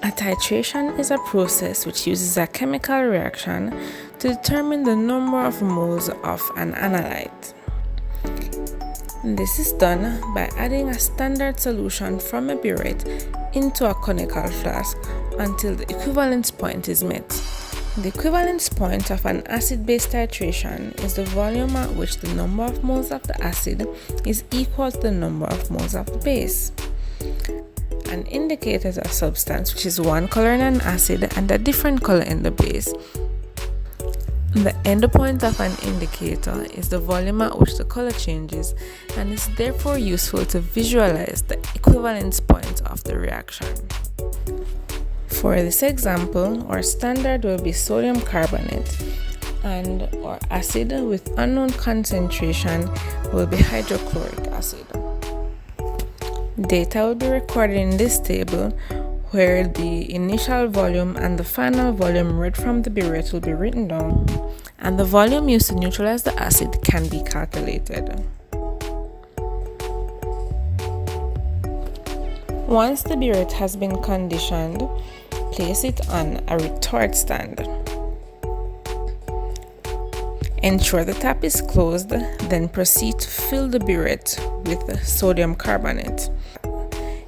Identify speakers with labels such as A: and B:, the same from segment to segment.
A: A titration is a process which uses a chemical reaction to determine the number of moles of an analyte. This is done by adding a standard solution from a burette into a conical flask until the equivalence point is met. The equivalence point of an acid-base titration is the volume at which the number of moles of the acid is equal to the number of moles of the base. An indicator is a substance which is one color in an acid and a different color in the base. The endpoint of an indicator is the volume at which the color changes and is therefore useful to visualize the equivalence point of the reaction. For this example, our standard will be sodium carbonate and our acid with unknown concentration will be hydrochloric acid. Data will be recorded in this table where the initial volume and the final volume read from the burette will be written down, and the volume used to neutralize the acid can be calculated. Once the burette has been conditioned, place it on a retort stand. Ensure the tap is closed, then proceed to fill the burette with sodium carbonate.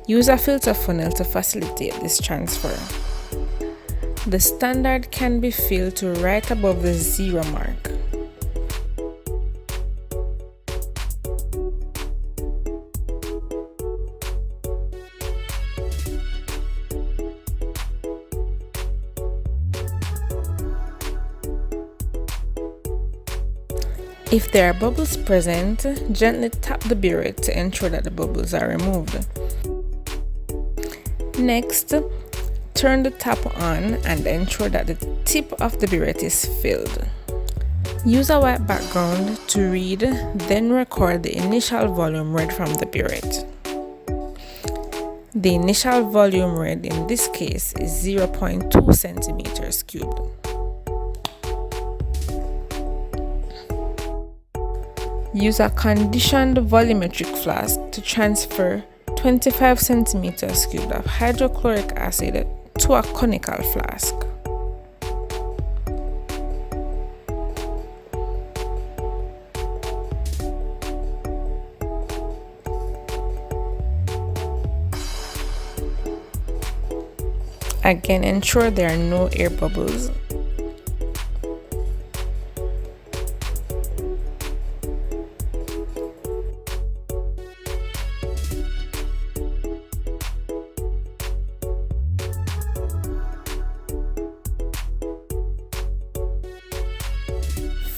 A: Use a filter funnel to facilitate this transfer. The standard can be filled to right above the 0 mark. If there are bubbles present, gently tap the burette to ensure that the bubbles are removed. Next, turn the tap on and ensure that the tip of the burette is filled. Use a white background to read, then record the initial volume read from the burette. The initial volume read in this case is 0.2 centimeters cubed. Use a conditioned volumetric flask to transfer 25 centimeters cubed of hydrochloric acid to a conical flask. Again, ensure there are no air bubbles.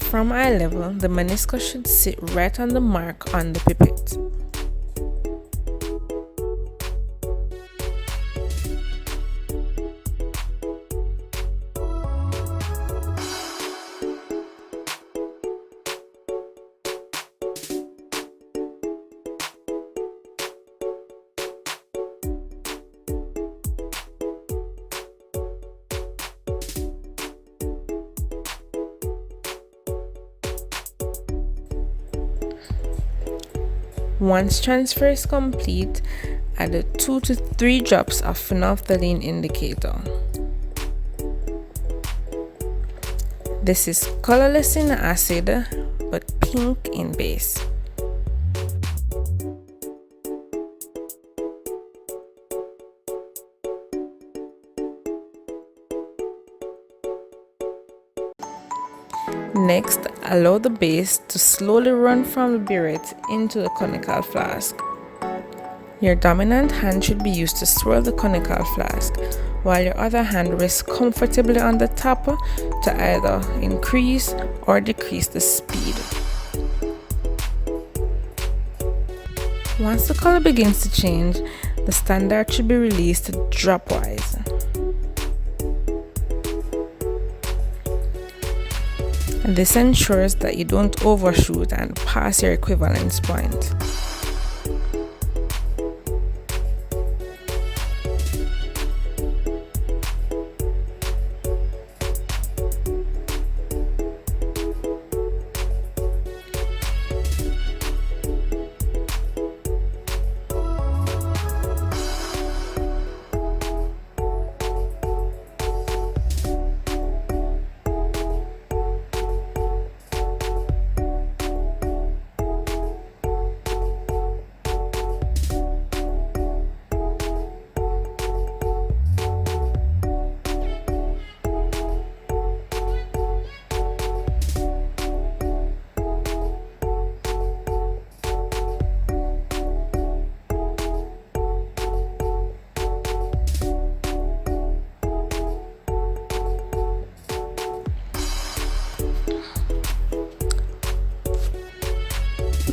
A: From eye level, the meniscus should sit right on the mark on the pipette. Once transfer is complete, add 2 to 3 drops of phenolphthalein indicator. This is colorless in acid but pink in base. Next, allow the base to slowly run from the burette into the conical flask. Your dominant hand should be used to swirl the conical flask, while your other hand rests comfortably on the top to either increase or decrease the speed. Once the color begins to change, the standard should be released dropwise. This ensures that you don't overshoot and pass your equivalence point.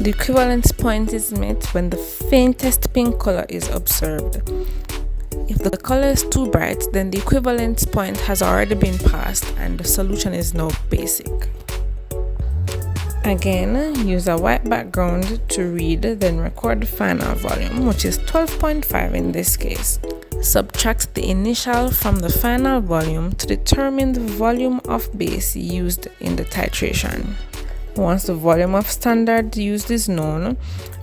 A: The equivalence point is met when the faintest pink color is observed. If the color is too bright, then the equivalence point has already been passed and the solution is now basic. Again, use a white background to read, then record the final volume, which is 12.5 in this case. Subtract the initial from the final volume to determine the volume of base used in the titration. Once the volume of standard used is known,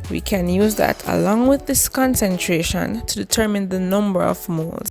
A: we can use that along with this concentration to determine the number of moles.